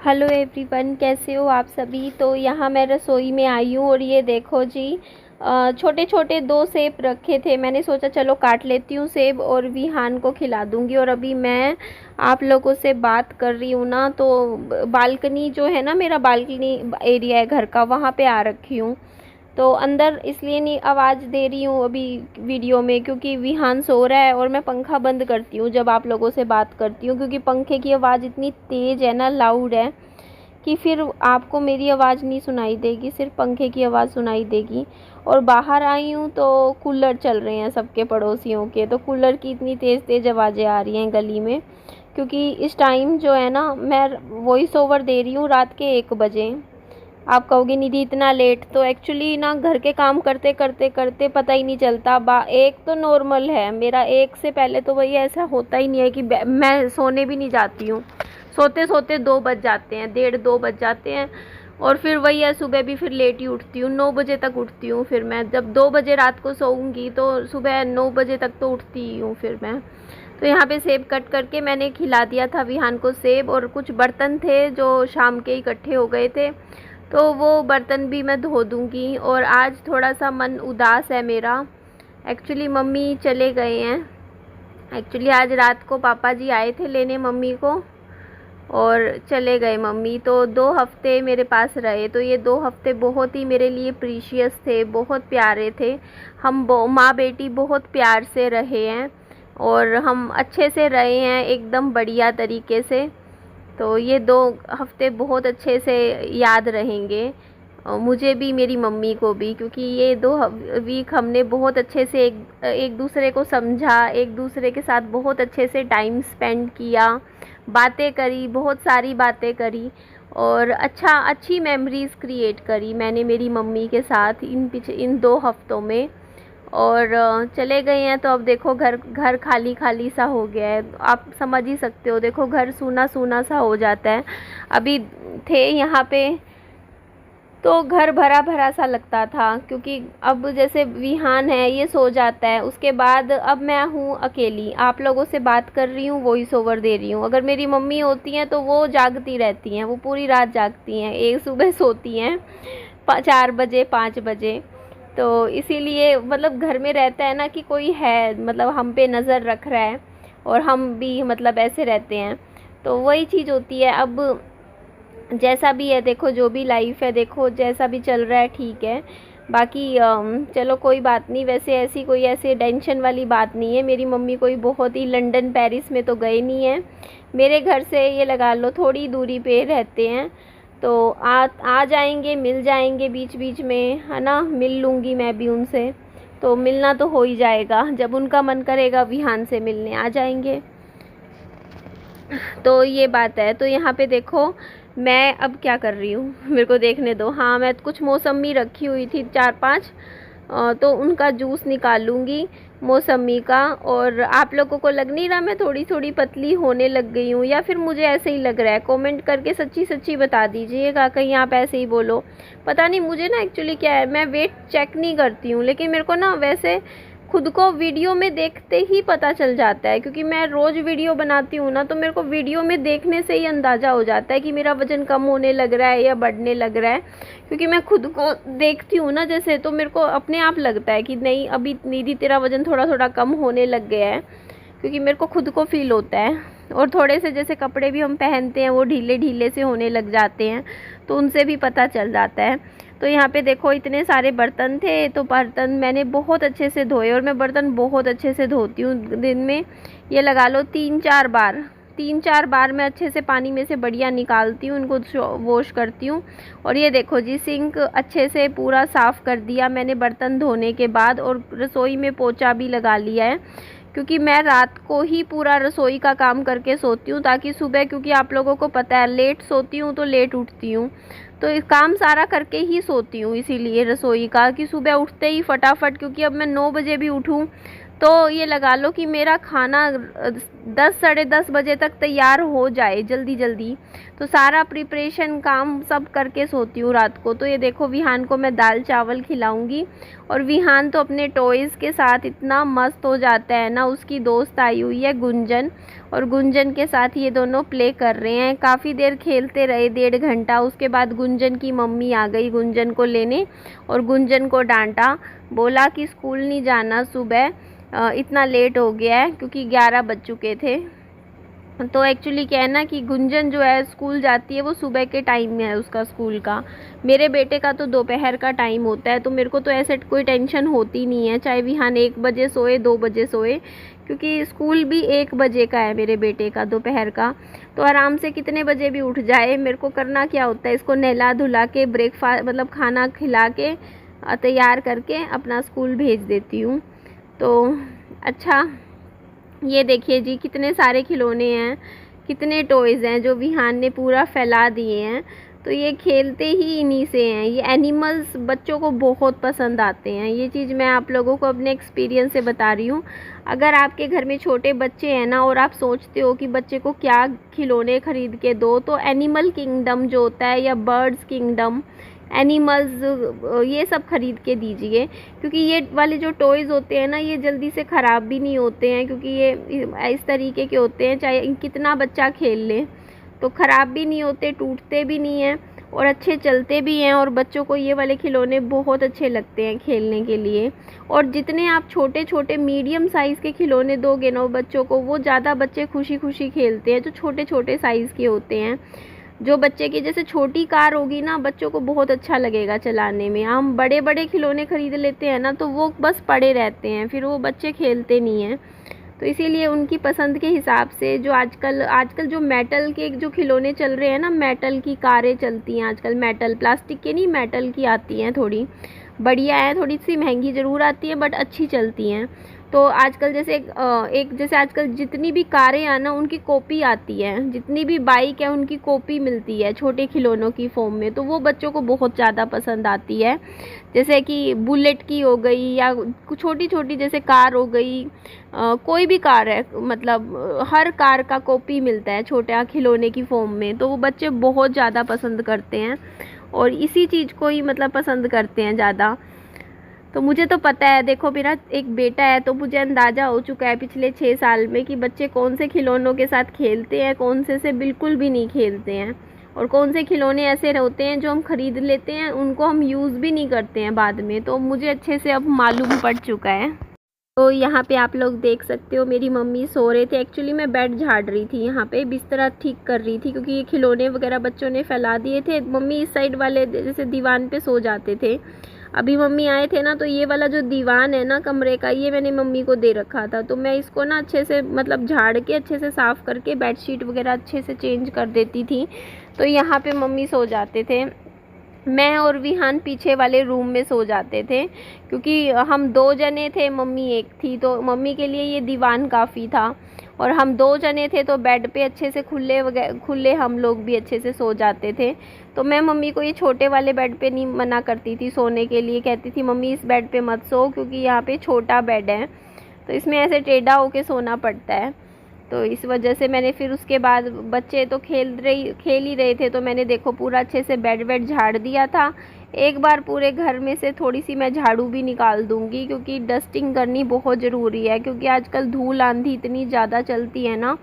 Hello everyone, कैसे हो आप सभी। तो यहाँ मैं रसोई में आई हूँ और ये देखो जी, छोटे छोटे दो सेब रखे थे। मैंने सोचा चलो काट लेती हूँ सेब और विहान को खिला दूँगी। और अभी मैं आप लोगों से बात कर रही हूँ ना, तो बालकनी जो है ना, मेरा बालकनी एरिया है घर का, वहाँ पे आ रखी हूँ। तो अंदर इसलिए नहीं आवाज़ दे रही हूँ अभी वीडियो में, क्योंकि विहान सो रहा है और मैं पंखा बंद करती हूँ जब आप लोगों से बात करती हूँ, क्योंकि पंखे की आवाज़ इतनी तेज़ है ना, लाउड है, कि फिर आपको मेरी आवाज़ नहीं सुनाई देगी, सिर्फ पंखे की आवाज़ सुनाई देगी। और बाहर आई हूँ तो कूलर चल रहे हैं सबके पड़ोसियों के, तो कूलर की इतनी तेज़ तेज़ आवाज़ें आ रही हैं गली में, क्योंकि इस टाइम जो है ना, मैं वॉइस ओवर दे रही हूँ रात के 1 बजे। आप कहोगे निधि इतना लेट, तो एक्चुअली ना घर के काम करते करते करते पता ही नहीं चलता। एक तो नॉर्मल है मेरा, एक से पहले तो वही ऐसा होता ही नहीं है कि मैं सोने भी नहीं जाती हूँ। सोते सोते 2 बज जाते हैं, 1:30-2 बज जाते हैं। और फिर वही है, सुबह भी फिर लेट ही उठती हूँ, 9 बजे तक उठती हूँ। फिर मैं जब 2 बजे रात को सोऊंगी तो सुबह 9 बजे तक तो उठती ही हूँ फिर मैं। तो यहाँ पे सेब कट करके मैंने खिला दिया था विहान को सेब, और कुछ बर्तन थे जो शाम के इकट्ठे हो गए थे, तो वो बर्तन भी मैं धो दूँगी। और आज थोड़ा सा मन उदास है मेरा, एक्चुअली मम्मी चले गए हैं। एक्चुअली आज रात को पापा जी आए थे लेने मम्मी को और चले गए मम्मी, तो 2 हफ्ते मेरे पास रहे। तो ये 2 हफ्ते बहुत ही मेरे लिए प्रीशियस थे, बहुत प्यारे थे। हम माँ बेटी बहुत प्यार से रहे हैं और हम अच्छे से रहे हैं, एकदम बढ़िया तरीके से। तो ये 2 हफ्ते बहुत अच्छे से याद रहेंगे, मुझे भी मेरी मम्मी को भी, क्योंकि ये 2 वीक हमने बहुत अच्छे से एक दूसरे को समझा, एक दूसरे के साथ बहुत अच्छे से टाइम स्पेंड किया, बातें करी, बहुत सारी बातें करी, और अच्छी मेमोरीज़ क्रिएट करी मैंने मेरी मम्मी के साथ इन 2 हफ्तों में। और चले गए हैं तो अब देखो घर घर खाली खाली सा हो गया है, आप समझ ही सकते हो। देखो घर सूना सूना सा हो जाता है। अभी थे यहाँ पे तो घर भरा भरा सा लगता था, क्योंकि अब जैसे विहान है ये सो जाता है, उसके बाद अब मैं हूँ अकेली, आप लोगों से बात कर रही हूँ, वॉइस ओवर दे रही हूँ। अगर मेरी मम्मी होती हैं तो वो जागती रहती हैं, वो पूरी रात जागती हैं, एक सुबह सोती हैं 4 बजे 5 बजे। तो इसीलिए मतलब घर में रहता है ना कि कोई है, मतलब हम पे नज़र रख रहा है, और हम भी मतलब ऐसे रहते हैं, तो वही चीज़ होती है। अब जैसा भी है देखो, जो भी लाइफ है देखो, जैसा भी चल रहा है ठीक है। बाकी चलो कोई बात नहीं, वैसे ऐसी टेंशन वाली बात नहीं है। मेरी मम्मी कोई बहुत ही लंदन पेरिस में तो गए नहीं हैं, मेरे घर से ये लगा लो थोड़ी दूरी पे रहते हैं। तो आ जाएंगे, मिल जाएंगे बीच बीच में, है ना, मिल लूँगी मैं भी उनसे। तो मिलना तो हो ही जाएगा, जब उनका मन करेगा विहान से मिलने आ जाएंगे। तो ये बात है। तो यहाँ पे देखो मैं अब क्या कर रही हूँ, मेरे को देखने दो। हाँ, मैं कुछ मौसमी रखी हुई थी 4-5, तो उनका जूस निकालूंगी मौसमी का। और आप लोगों को लग नहीं रहा मैं थोड़ी थोड़ी पतली होने लग गई हूँ, या फिर मुझे ऐसे ही लग रहा है? कमेंट करके सच्ची सच्ची बता दीजिएगा, कहीं आप ऐसे ही बोलो। पता नहीं मुझे ना, एक्चुअली क्या है, मैं वेट चेक नहीं करती हूँ, लेकिन मेरे को ना वैसे खुद को वीडियो में देखते ही पता चल जाता है, क्योंकि मैं रोज़ वीडियो बनाती हूँ ना, तो मेरे को वीडियो में देखने से ही अंदाज़ा हो जाता है कि मेरा वज़न कम होने लग रहा है या बढ़ने लग रहा है। क्योंकि मैं खुद को देखती हूँ ना जैसे, तो मेरे को अपने आप लगता है कि नहीं, अभी निधि तेरा वज़न थोड़ा थोड़ा कम होने लग गया है, क्योंकि मेरे को खुद को फील होता है। और थोड़े से जैसे कपड़े भी हम पहनते हैं वो ढीले ढीले से होने लग जाते हैं, तो उनसे भी पता चल जाता है। तो यहाँ पे देखो इतने सारे बर्तन थे, तो बर्तन मैंने बहुत अच्छे से धोए, और मैं बर्तन बहुत अच्छे से धोती हूँ दिन में, ये लगा लो 3-4 बार, 3-4 बार मैं अच्छे से पानी में से बढ़िया निकालती हूँ, उनको वॉश करती हूँ। और ये देखो जी, सिंक अच्छे से पूरा साफ़ कर दिया मैंने बर्तन धोने के बाद, और रसोई में पोछा भी लगा लिया है, क्योंकि मैं रात को ही पूरा रसोई का काम करके सोती हूँ, ताकि सुबह, क्योंकि आप लोगों को पता है लेट सोती हूँ तो लेट उठती हूँ, तो इस काम सारा करके ही सोती हूँ, इसीलिए रसोई का, कि सुबह उठते ही फटाफट, क्योंकि अब मैं 9 बजे भी उठूँ तो ये लगा लो कि मेरा खाना 10 साढ़े 10 बजे तक तैयार हो जाए जल्दी जल्दी। तो सारा प्रिपरेशन काम सब करके सोती हूँ रात को। तो ये देखो विहान को मैं दाल चावल खिलाऊंगी, और विहान तो अपने टॉयज़ के साथ इतना मस्त हो जाता है ना। उसकी दोस्त आई हुई है गुंजन, और गुंजन के साथ ये दोनों प्ले कर रहे हैं। काफ़ी देर खेलते रहे, 1.5 घंटा। उसके बाद गुंजन की मम्मी आ गई गुंजन को लेने, और गुंजन को डांटा, बोला कि स्कूल नहीं जाना सुबह, इतना लेट हो गया है, क्योंकि 11 बज चुके थे। तो एक्चुअली क्या है ना कि गुंजन जो है स्कूल जाती है वो सुबह के टाइम में है उसका स्कूल का। मेरे बेटे का तो दोपहर का टाइम होता है। तो मेरे को तो ऐसे कोई टेंशन होती नहीं है, चाहे विहान 1 बजे सोए 2 बजे सोए, क्योंकि स्कूल भी 1 बजे का है मेरे बेटे का दोपहर का। तो आराम से कितने बजे भी उठ जाए, मेरे को करना क्या होता है, इसको नहला धुला के ब्रेकफास्ट मतलब खाना खिला के तैयार करके अपना स्कूल भेज देती हूँ। तो अच्छा, ये देखिए जी कितने सारे खिलौने हैं, कितने टॉयज़ हैं जो विहान ने पूरा फैला दिए हैं। तो ये खेलते ही इन्हीं से हैं। ये एनिमल्स बच्चों को बहुत पसंद आते हैं। ये चीज़ मैं आप लोगों को अपने एक्सपीरियंस से बता रही हूँ। अगर आपके घर में छोटे बच्चे हैं ना, और आप सोचते हो कि बच्चे को क्या खिलौने ख़रीद के दो, तो एनिमल किंगडम जो होता है, या बर्ड्स किंगडम, एनिमल्स, ये सब ख़रीद के दीजिए। क्योंकि ये वाले जो टॉयज़ होते हैं ना, ये जल्दी से ख़राब भी नहीं होते हैं, क्योंकि ये इस तरीके के होते हैं, चाहे कितना बच्चा खेल ले तो ख़राब भी नहीं होते, टूटते भी नहीं हैं, और अच्छे चलते भी हैं। और बच्चों को ये वाले खिलौने बहुत अच्छे लगते हैं खेलने के लिए। और जितने आप छोटे छोटे मीडियम साइज़ के खिलौने दोगे ना बच्चों को, वो ज़्यादा बच्चे खुशी खुशी खेलते हैं, जो छोटे छोटे साइज़ के होते हैं। जो बच्चे की जैसे छोटी कार होगी ना, बच्चों को बहुत अच्छा लगेगा चलाने में। हम बड़े बड़े खिलौने ख़रीद लेते हैं ना, तो वो बस पड़े रहते हैं, फिर वो बच्चे खेलते नहीं हैं। तो इसीलिए उनकी पसंद के हिसाब से जो आजकल जो मेटल के जो खिलौने चल रहे हैं ना, मेटल की कारें चलती हैं आजकल, मेटल, प्लास्टिक के नहीं, मेटल की आती हैं, थोड़ी बढ़िया है, थोड़ी सी महंगी ज़रूर आती हैं बट अच्छी चलती हैं। तो आजकल जैसे जैसे आजकल जितनी भी कारें हैं ना, उनकी कॉपी आती है, जितनी भी बाइक है उनकी कॉपी मिलती है छोटे खिलौनों की फॉर्म में। तो वो बच्चों को बहुत ज़्यादा पसंद आती है। जैसे कि बुलेट की हो गई, या छोटी छोटी जैसे कार हो गई, कोई भी कार है, मतलब हर कार का कॉपी मिलता है छोटा खिलौने की फॉर्म में। तो वो बच्चे बहुत ज़्यादा पसंद करते हैं, और इसी चीज़ को ही मतलब पसंद करते हैं ज़्यादा। तो मुझे तो पता है, देखो मेरा एक बेटा है, तो मुझे अंदाज़ा हो चुका है पिछले 6 साल में कि बच्चे कौन से खिलौनों के साथ खेलते हैं, कौन से बिल्कुल भी नहीं खेलते हैं, और कौन से खिलौने ऐसे होते हैं जो हम ख़रीद लेते हैं, उनको हम यूज़ भी नहीं करते हैं बाद में। तो मुझे अच्छे से अब मालूम पड़ चुका है। तो यहाँ पे आप लोग देख सकते हो मेरी मम्मी सो रहे थे। एक्चुअली मैं बेड झाड़ रही थी, यहाँ पे बिस्तर ठीक कर रही थी, क्योंकि ये खिलौने वगैरह बच्चों ने फैला दिए थे। मम्मी इस साइड वाले जैसे दीवान पे सो जाते थे। अभी मम्मी आए थे ना, तो ये वाला जो दीवान है ना कमरे का, ये मैंने मम्मी को दे रखा था। तो मैं इसको ना अच्छे से मतलब झाड़ के अच्छे से साफ़ करके बेडशीट वगैरह अच्छे से चेंज कर देती थी। तो यहाँ पे मम्मी सो जाते थे, मैं और विहान पीछे वाले रूम में सो जाते थे, क्योंकि हम 2 जने थे, मम्मी एक थी। तो मम्मी के लिए ये दीवान काफ़ी था, और हम 2 जने थे तो बेड पे अच्छे से खुले हम लोग भी अच्छे से सो जाते थे। तो मैं मम्मी को ये छोटे वाले बेड पे नहीं मना करती थी सोने के लिए, कहती थी मम्मी इस बेड पे मत सो, क्योंकि यहाँ पे छोटा बेड है, तो इसमें ऐसे टेढ़ा होके सोना पड़ता है। तो इस वजह से मैंने फिर उसके बाद बच्चे तो खेल ही रहे थे, तो मैंने देखो पूरा अच्छे से बेड वेड झाड़ दिया था। एक बार पूरे घर में से थोड़ी सी मैं झाड़ू भी निकाल दूंगी, क्योंकि डस्टिंग करनी बहुत ज़रूरी है, क्योंकि आजकल धूल आंधी इतनी ज़्यादा चलती है ना।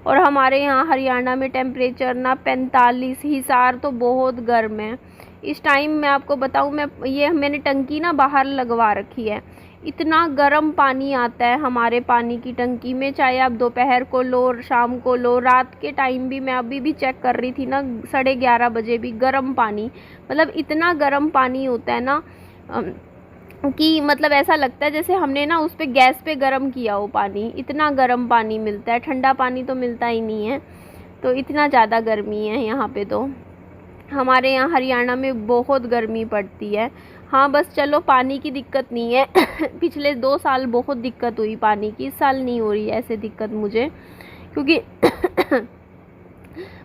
और हमारे यहाँ हरियाणा में टेम्परेचर ना 45, हिसार तो बहुत गर्म है इस टाइम। मैं आपको बताऊँ, मैंने टंकी ना बाहर लगवा रखी है, इतना गर्म पानी आता है हमारे पानी की टंकी में, चाहे आप दोपहर को लो, शाम को लो, रात के टाइम भी। मैं अभी भी चेक कर रही थी ना, 11:30 बजे भी गर्म पानी, मतलब इतना गर्म पानी होता है ना कि मतलब ऐसा लगता है जैसे हमने ना उस पर गैस पे गर्म किया हो पानी, इतना गर्म पानी मिलता है। ठंडा पानी तो मिलता ही नहीं है, तो इतना ज़्यादा गर्मी है यहाँ पे। तो हमारे यहाँ हरियाणा में बहुत गर्मी पड़ती है। हाँ बस चलो पानी की दिक्कत नहीं है पिछले 2 साल बहुत दिक्कत हुई पानी की, इस साल नहीं हो रही है ऐसे दिक्कत मुझे, क्योंकि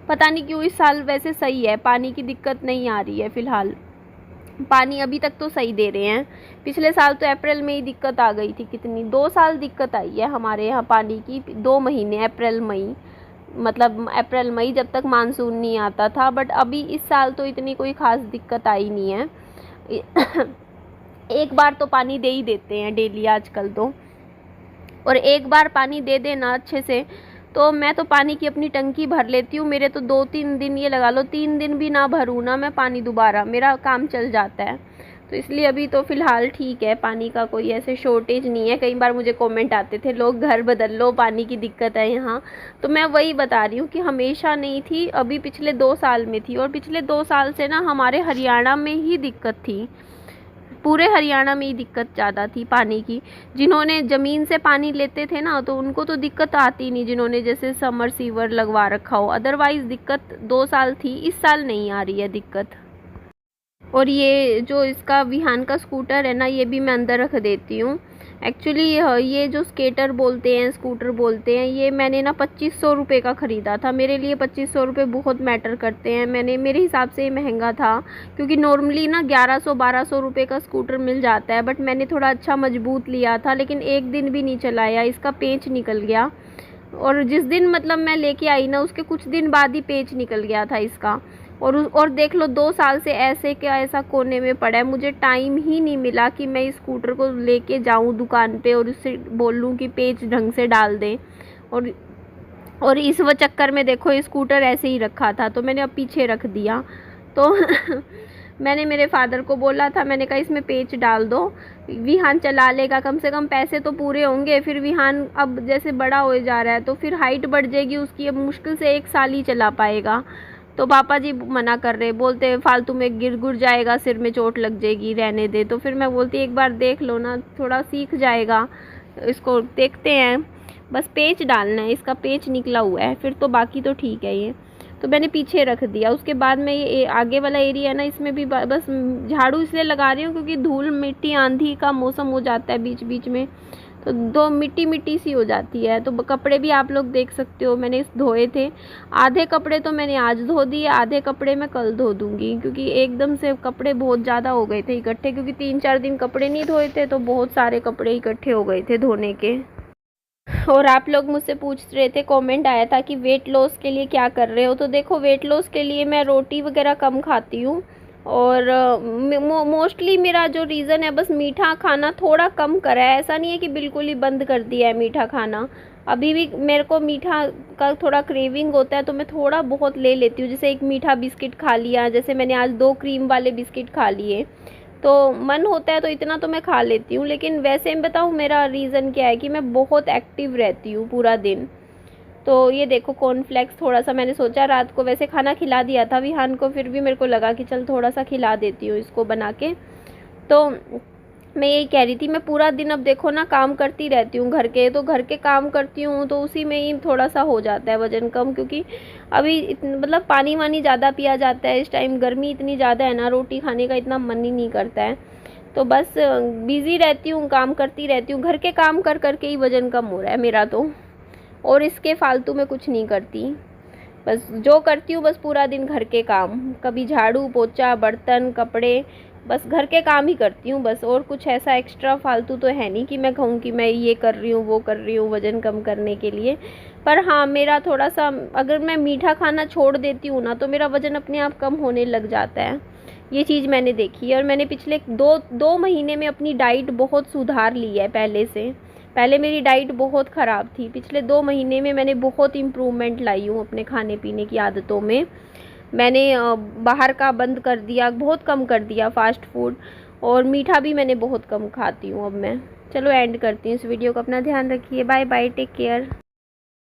पता नहीं क्यों इस साल वैसे सही है, पानी की दिक्कत नहीं आ रही है फ़िलहाल। पानी अभी तक तो सही दे रहे हैं। पिछले साल तो अप्रैल में ही दिक्कत आ गई थी, कितनी 2 साल दिक्कत आई है हमारे यहाँ पानी की, 2 महीने अप्रैल मई, मतलब अप्रैल मई जब तक मानसून नहीं आता था। बट अभी इस साल तो इतनी कोई ख़ास दिक्कत आई नहीं है। एक बार तो पानी दे ही देते हैं डेली आजकल तो, और एक बार पानी दे देना अच्छे से तो मैं तो पानी की अपनी टंकी भर लेती हूँ। मेरे तो 2-3 दिन, ये लगा लो 3 दिन भी ना भरूँ ना मैं पानी दोबारा, मेरा काम चल जाता है। तो इसलिए अभी तो फ़िलहाल ठीक है, पानी का कोई ऐसे शॉर्टेज नहीं है। कई बार मुझे कमेंट आते थे लोग घर बदल लो, पानी की दिक्कत है यहाँ, तो मैं वही बता रही हूँ कि हमेशा नहीं थी, अभी पिछले 2 साल में थी। और पिछले 2 साल से ना हमारे हरियाणा में ही दिक्कत थी, पूरे हरियाणा में ही दिक्कत ज़्यादा थी पानी की। जिन्होंने ज़मीन से पानी लेते थे ना तो उनको तो दिक्कत आती नहीं, जिन्होंने जैसे समरसीवर लगवा रखा हो, अदरवाइज़ दिक्कत 2 साल थी, इस साल नहीं आ रही है दिक्कत। और ये जो इसका विहान का स्कूटर है ना, ये भी मैं अंदर रख देती हूँ। एक्चुअली ये जो स्केटर बोलते हैं, स्कूटर बोलते हैं, ये मैंने ना 2500 रुपये का ख़रीदा था। मेरे लिए 2500 रुपये बहुत मैटर करते हैं। मेरे हिसाब से ये महंगा था, क्योंकि नॉर्मली ना 1100-1200 रुपये का स्कूटर मिल जाता है। बट मैंने थोड़ा अच्छा मजबूत लिया था, लेकिन एक दिन भी नहीं चलाया, इसका पेंच निकल गया। और जिस दिन मतलब मैं लेके आई ना, उसके कुछ दिन बाद ही पेंच निकल गया था इसका। और देख लो 2 साल से ऐसे क्या ऐसा कोने में पड़ा है। मुझे टाइम ही नहीं मिला कि मैं इस स्कूटर को लेके जाऊं दुकान पे और उससे बोलूं कि पेच ढंग से डाल दें। और इस चक्कर में देखो स्कूटर ऐसे ही रखा था, तो मैंने अब पीछे रख दिया। तो मैंने मेरे फादर को बोला था, मैंने कहा इसमें पेच डाल दो, विहान चला लेगा, कम से कम पैसे तो पूरे होंगे। फिर विहान अब जैसे बड़ा हो जा रहा है तो फिर हाइट बढ़ जाएगी उसकी, अब मुश्किल से 1 साल ही चला पाएगा। तो पापा जी मना कर रहे, बोलते फालतू में गिर गुर जाएगा, सिर में चोट लग जाएगी, रहने दे। तो फिर मैं बोलती एक बार देख लो ना, थोड़ा सीख जाएगा, इसको देखते हैं। बस पेच डालना है, इसका पेच निकला हुआ है, फिर तो बाकी तो ठीक है ये। तो मैंने पीछे रख दिया। उसके बाद में ये आगे वाला एरिया है ना, इसमें भी बस झाड़ू इसलिए लगा रही हूँ क्योंकि धूल मिट्टी आंधी का मौसम हो जाता है बीच बीच में, तो दो मिट्टी सी हो जाती है। तो कपड़े भी आप लोग देख सकते हो मैंने धोए थे, आधे कपड़े तो मैंने आज धो दिए, आधे कपड़े मैं कल धो दूँगी, क्योंकि एकदम से कपड़े बहुत ज़्यादा हो गए थे इकट्ठे, क्योंकि 3-4 दिन कपड़े नहीं धोए थे तो बहुत सारे कपड़े इकट्ठे हो गए थे धोने के। और आप लोग मुझसे पूछ रहे थे, कमेंट आया था कि वेट लॉस के लिए क्या कर रहे हो। तो देखो वेट लॉस के लिए मैं रोटी वगैरह कम खाती हूँ, और मोस्टली मेरा जो रीज़न है बस मीठा खाना थोड़ा कम करा है। ऐसा नहीं है कि बिल्कुल ही बंद कर दिया है मीठा खाना, अभी भी मेरे को मीठा का थोड़ा क्रेविंग होता है तो मैं थोड़ा बहुत ले लेती हूँ। जैसे एक मीठा बिस्किट खा लिया, जैसे मैंने आज 2 क्रीम वाले बिस्किट खा लिए, तो मन होता है तो इतना तो मैं खा लेती हूँ। लेकिन वैसे मैं बताऊँ मेरा रीज़न क्या है कि मैं बहुत एक्टिव रहती हूँ पूरा दिन। तो ये देखो कॉर्नफ्लेक्स थोड़ा सा मैंने सोचा, रात को वैसे खाना खिला दिया था विहान को, फिर भी मेरे को लगा कि चल थोड़ा सा खिला देती हूँ इसको बना के। तो मैं यही कह रही थी, मैं पूरा दिन अब देखो ना काम करती रहती हूँ घर के, तो घर के काम करती हूँ तो उसी में ही थोड़ा सा हो जाता है वज़न कम, क्योंकि अभी मतलब पानी वानी ज़्यादा पिया जाता है इस टाइम, गर्मी इतनी ज़्यादा है ना, रोटी खाने का इतना मन ही नहीं करता है। तो बस बिज़ी रहती हूँ, काम करती रहती हूँ, घर के काम कर करके ही वज़न कम हो रहा है मेरा तो, और इसके फालतू में कुछ नहीं करती। बस जो करती हूँ बस पूरा दिन घर के काम, कभी झाड़ू पोछा बर्तन कपड़े, बस घर के काम ही करती हूँ बस, और कुछ ऐसा एक्स्ट्रा फालतू तो है नहीं कि मैं कहूँ कि मैं ये कर रही हूँ वो कर रही हूँ वज़न कम करने के लिए। पर हाँ, मेरा थोड़ा सा अगर मैं मीठा खाना छोड़ देती हूँ ना तो मेरा वज़न अपने आप कम होने लग जाता है, ये चीज़ मैंने देखी है। और मैंने पिछले दो महीने में अपनी डाइट बहुत सुधार ली है पहले से। पहले मेरी डाइट बहुत ख़राब थी, पिछले 2 महीने में मैंने बहुत इम्प्रूवमेंट लाई हूँ अपने खाने पीने की आदतों में। मैंने बाहर का बंद कर दिया, बहुत कम कर दिया फ़ास्ट फूड, और मीठा भी मैंने बहुत कम खाती हूँ अब मैं। चलो एंड करती हूँ इस वीडियो को, अपना ध्यान रखिए, बाय बाय, टेक केयर।